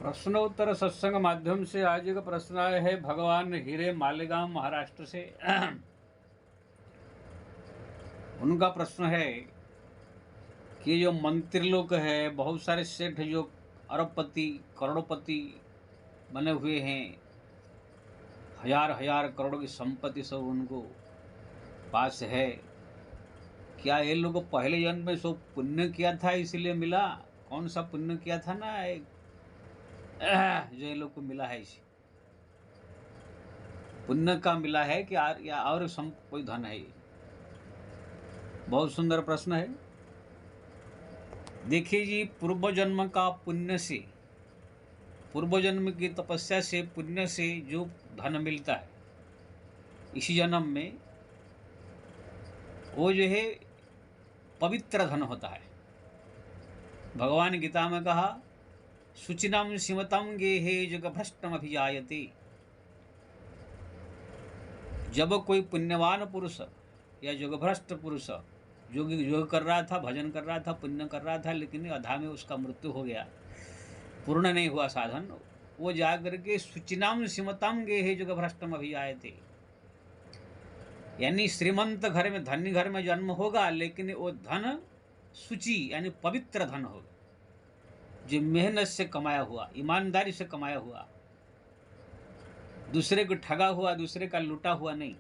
प्रश्नोत्तर सत्संग माध्यम से आज का प्रश्न आया है भगवान हीरे मालेगांव महाराष्ट्र से। उनका प्रश्न है कि जो मंत्री लोग है, बहुत सारे सेठ जो अरबपति करोड़पति बने हुए हैं, हजार हजार करोड़ की संपत्ति सब उनको पास है, क्या ये लोग पहले जन्म में सब पुण्य किया था इसलिए मिला? कौन सा पुण्य किया था ना जो ये लोग को मिला है? इसे पुण्य का मिला है कि या और कोई धन है? ये बहुत सुंदर प्रश्न है। देखिए जी, पूर्व जन्म का पुण्य से, पूर्व जन्म की तपस्या से, पुण्य से जो धन मिलता है इसी जन्म में, वो जो है पवित्र धन होता है। भगवान गीता में कहा, शुचिनाम सिमतम गेहे जग भ्रष्टम अभिजायते। जब कोई पुण्यवान पुरुष या योगभ्रष्ट पुरुष योग कर रहा था, भजन कर रहा था, पुण्य कर रहा था, लेकिन अधा में उसका मृत्यु हो गया, पूर्ण नहीं हुआ साधन, वो जाकर के शुचिनाम सिमताम गेहे योगभ्रष्टम अभिजायते, यानी श्रीमंत घर में, धनी घर में जन्म होगा, लेकिन वो धन शुचि यानी पवित्र धन होगा, जो मेहनत से कमाया हुआ, ईमानदारी से कमाया हुआ, दूसरे को ठगा हुआ, दूसरे का लूटा हुआ नहीं।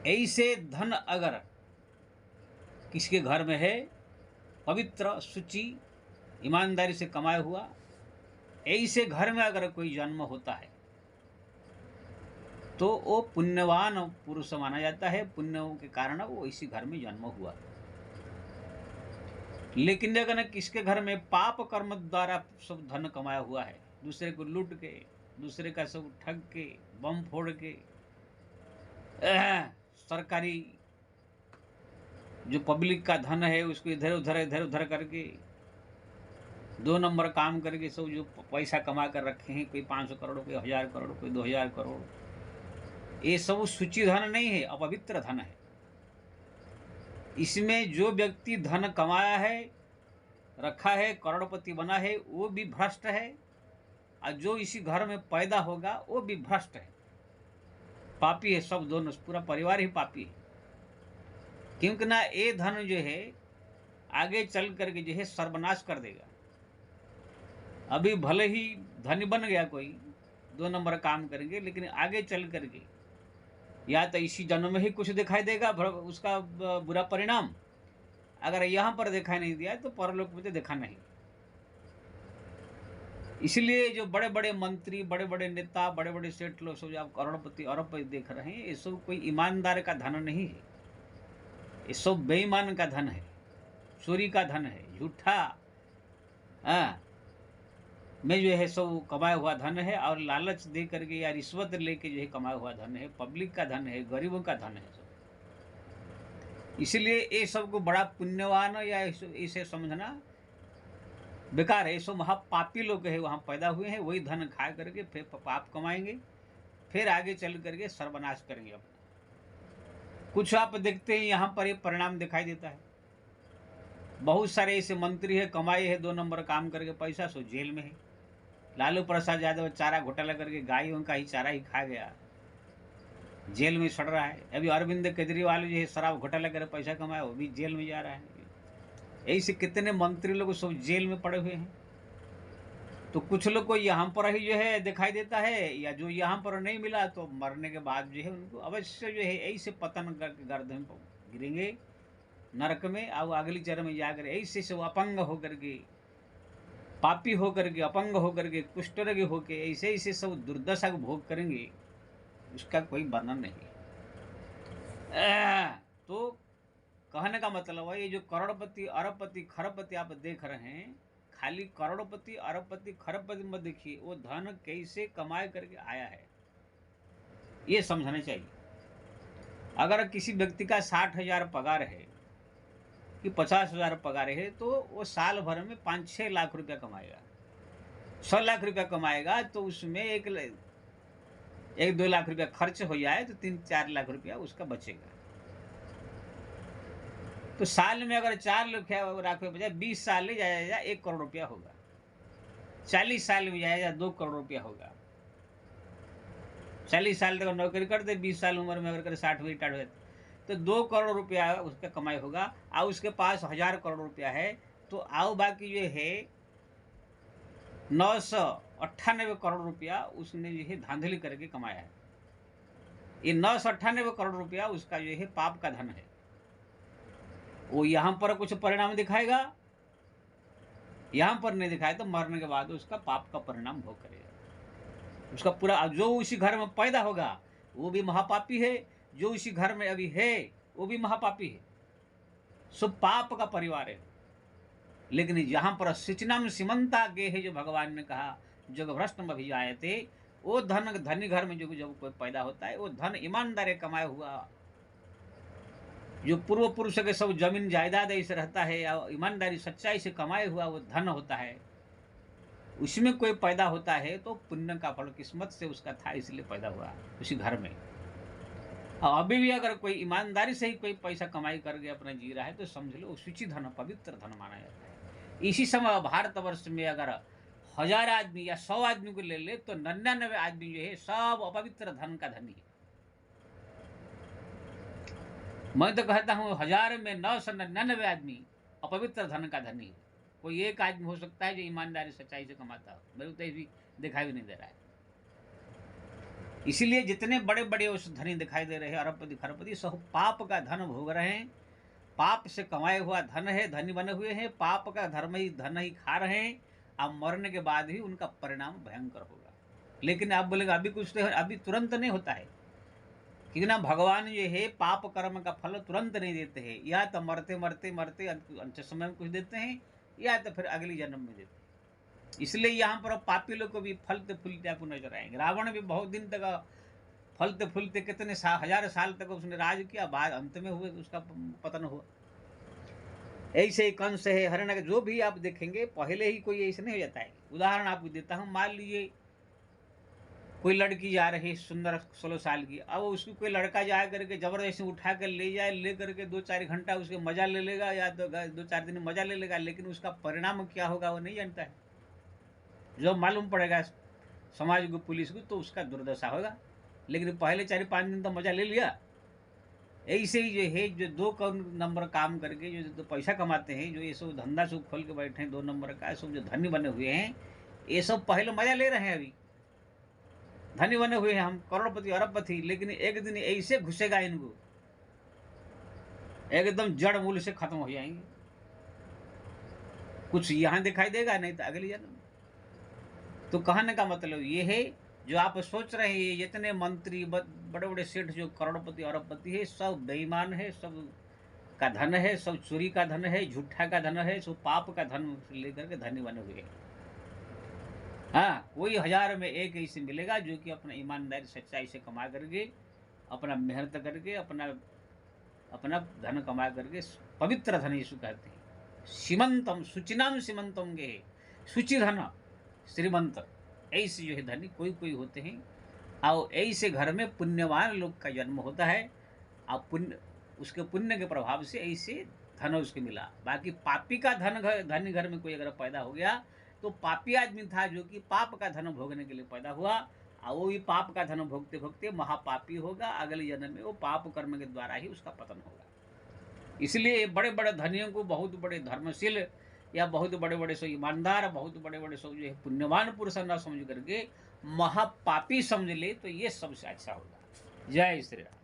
ऐसे धन अगर किसके घर में है, पवित्र शुचि ईमानदारी से कमाया हुआ, ऐसे घर में अगर कोई जन्म होता है तो वो पुण्यवान पुरुष माना जाता है। पुण्यों के कारण वो इसी घर में जन्म हुआ। लेकिन अगर किसके घर में पाप कर्म द्वारा सब धन कमाया हुआ है, दूसरे को लूट के, दूसरे का सब ठग के, बम फोड़ के, सरकारी जो पब्लिक का धन है उसको इधर उधर करके, 2 नंबर काम करके सब जो पैसा कमा कर रखे हैं, कोई 500 करोड़, कोई 1000 करोड़, कोई 2000 करोड़, ये सब शुचि धन नहीं है, अपवित्र धन है। इसमें जो व्यक्ति धन कमाया है, रखा है, करोड़पति बना है, वो भी भ्रष्ट है, और जो इसी घर में पैदा होगा वो भी भ्रष्ट है, पापी है। सब दोनों, पूरा परिवार ही पापी है। क्योंकि ना ये धन जो है आगे चल करके जो है सर्वनाश कर देगा। अभी भले ही धनी बन गया कोई, 2 नंबर काम करेंगे, लेकिन आगे चल करके या तो इसी जन्म में ही कुछ दिखाई देगा उसका बुरा परिणाम, अगर यहाँ पर दिखाई नहीं दिया तो परलोक में तो देखा नहीं। इसलिए जो बड़े बड़े मंत्री, बड़े बड़े नेता, बड़े बड़े सेठ लोग सब आप करोड़पति अरबपति देख रहे हैं, ये सब कोई ईमानदार का धन नहीं है, ये सब बेईमान का धन है, चोरी का धन है, झूठा में जो है सब कमाया हुआ धन है, और लालच दे करके या रिश्वत लेके जो है कमाया हुआ धन है, पब्लिक का धन है, गरीबों का धन है सब। इसलिए ये सबको बड़ा पुण्यवान या इसे समझना बेकार है। सो महापापी लोग है, वहाँ पैदा हुए हैं, वही धन खा करके फिर पाप कमाएंगे, फिर आगे चल करके सर्वनाश करेंगे अपना। कुछ आप देखते हैं यहाँ पर ये परिणाम दिखाई देता है। बहुत सारे ऐसे मंत्री है, कमाए है, 2 नंबर काम करके पैसा, सो जेल में है। लालू प्रसाद यादव चारा घोटाला करके गायों का ही चारा ही खा गया, जेल में सड़ रहा है। अभी अरविंद केजरीवाल जो है शराब घोटाला कर पैसा कमाया, वो भी जेल में जा रहा है। ऐसे कितने मंत्री लोग सब जेल में पड़े हुए हैं। तो कुछ लोग को यहाँ पर ही जो है दिखाई देता है, या जो यहाँ पर नहीं मिला तो मरने के बाद जो है उनको अवश्य जो है ऐसे पतन करके गर्दन पर गिरेंगे नरक में, और अगली चरण में जाकर ऐसे से अपंग होकर के, पापी होकर के, अपंग होकर के, कुष्ठरोगी होकर ऐसे ऐसे सब दुर्दशा को भोग करेंगे, उसका कोई वर्णन नहीं। तो कहने का मतलब है, ये जो करोड़पति अरबपति खरबपति आप देख रहे हैं, खाली करोड़पति अरबपति खरबपति मत देखिए, वो धन कैसे कमाए करके आया है ये समझना चाहिए। अगर किसी व्यक्ति का 60,000 पगार है कि 50,000 पगार है, तो वो साल भर में 5-6 लाख रुपया कमाएगा। 100 लाख रुपया कमाएगा तो उसमें 1-2 लाख रुपया खर्च हो जाए तो 3-4 लाख रुपया उसका बचेगा। तो साल में अगर 4 लाख रुपया बजाय 20 साल ले जाया 1 करोड़ रुपया होगा। 40 साल में जाएगा 2 करोड़ रुपया होगा। 40 साल तक नौकरी कर दे, 20 साल उम्र में अगर करे 60 में रिटायर हो जाए तो 2 करोड़ रुपया उसका कमाई होगा। और उसके पास 1000 करोड़ रुपया है, तो आओ बाकी जो है 998 करोड़ रुपया उसने जो है धांधली करके कमाया है। ये 998 करोड़ रुपया उसका जो है पाप का धन है। वो यहाँ पर कुछ परिणाम दिखाएगा, यहाँ पर नहीं दिखाए तो मरने के बाद उसका पाप का परिणाम भोग करेगा। उसका पूरा जो उसी घर में पैदा होगा वो भी महापापी है, जो उसी घर में अभी है वो भी महापापी है, सब पाप का परिवार है। लेकिन यहाँ पर सिचनम सीमंता गे है, जो भगवान ने कहा जग भ्रष्ट में भी आए थे, वो धनी घर में जो जब कोई पैदा होता है वो धन ईमानदारी कमाया हुआ, जो पूर्व पुरुष के सब जमीन जायदाद ऐसे रहता है या ईमानदारी सच्चाई से कमाए हुआ वो धन होता है, उसमें कोई पैदा होता है तो पुण्य का फल किस्मत से उसका था, इसलिए पैदा हुआ उसी घर में। और अभी भी अगर कोई ईमानदारी से ही कोई पैसा कमाई करके अपना जी रहा है तो समझ लो शुचि धन, पवित्र धन माना जाता है। इसी समय भारतवर्ष में अगर 1000 आदमी या 100 आदमी को ले ले तो 99 आदमी जो है सब अपवित्र धन का धनी है। मैं तो कहता हूँ 1000 में 999 आदमी अपवित्र धन का धनी है। कोई एक आदमी हो सकता है जो ईमानदारी सच्चाई से कमाता हो, मेरे को तो भी दिखाई भी नहीं दे रहा है। इसीलिए जितने बड़े बड़े उस धनी दिखाई दे रहे हैं, अरबपति खरबपति, सब पाप का धन भोग रहे हैं, पाप से कमाए हुआ धन है, धनी बने हुए हैं, पाप का धन ही खा रहे हैं। अब मरने के बाद ही उनका परिणाम भयंकर होगा। लेकिन आप बोलेगा अभी कुछ तो अभी तुरंत नहीं होता है, क्योंकि ना भगवान जो है पाप कर्म का फल तुरंत नहीं देते हैं, या तो मरते मरते मरते अंत समय में कुछ देते हैं या तो फिर अगली जन्म में देते हैं। इसलिए यहाँ पर पापी लोग को भी फलते फूलते आपको नजर आएंगे। रावण भी बहुत दिन तक फलते फूलते कितने 1000 साल तक उसने राज किया, बाद अंत में हुए उसका पतन हुआ। ऐसे ही कंस है, हरियाणा के जो भी आप देखेंगे पहले ही कोई ऐसे नहीं हो जाता है। उदाहरण आपको देता हूँ, मान लीजिए कोई लड़की जा रही है सुंदर 16 साल की, अब उसको कोई लड़का जा करके जबरदस्ती उठा कर ले जाए, ले करके 2-4 घंटा उसके मजा ले लेगा या तो 2-4 दिन मजा ले लेगा, लेकिन उसका परिणाम क्या होगा वो नहीं जानता है। जो मालूम पड़ेगा समाज को, पुलिस को, तो उसका दुर्दशा होगा। लेकिन पहले 4-5 दिन तो मजा ले लिया। ऐसे ही जो है जो 2 नंबर काम करके जो पैसा कमाते हैं, जो ये सब धंधा सब खोल के बैठे हैं 2 नंबर का, सब जो धनी बने हुए हैं, ये सब पहले मजा ले रहे हैं, अभी धनी बने हुए हैं, हम करोड़पति अरबपति, लेकिन एक दिन ऐसे घुसेगा इनको, एकदम जड़ मूल से खत्म हो जाएंगे। कुछ यहाँ दिखाई देगा, नहीं तो अगली जन्म। तो कहने का मतलब ये है, जो आप सोच रहे हैं जितने मंत्री बड़े बड़े सेठ जो करोड़पति अरबपति है, सब बेईमान है, सब का धन है, सब चोरी का धन है, झूठा का धन है, सब पाप का धन लेकर के धनी बने हुए हैं। हाँ, कोई 1000 में एक ऐसे मिलेगा जो कि अपना ईमानदारी सच्चाई से कमा करके, अपना मेहनत करके, अपना धन कमा करके, पवित्र धन यीशु कहते हैं। सीमंतम सुचिनाम सीमंतम गे, सुचि धन श्रीमंत, ऐसे जो है धनी कोई कोई होते हैं। और ऐसे घर में पुण्यवान लोग का जन्म होता है, और पुण्य उसके पुण्य के प्रभाव से ऐसे धन उसके मिला। बाकी पापी का धनी घर में कोई अगर पैदा हो गया तो पापी आदमी था, जो कि पाप का धन भोगने के लिए पैदा हुआ, और वो भी पाप का धन भोगते भोगते महापापी होगा। अगले जन्म में वो पाप कर्म के द्वारा ही उसका पतन होगा। इसलिए बड़े बड़े धनियों को बहुत बड़े धर्मशील या बहुत बड़े बड़े सो ईमानदार, बहुत बड़े बड़े सो जो है पुण्यवान पुरुष न समझ करके महापापी समझ ले तो ये सबसे अच्छा होगा। जय श्री राम।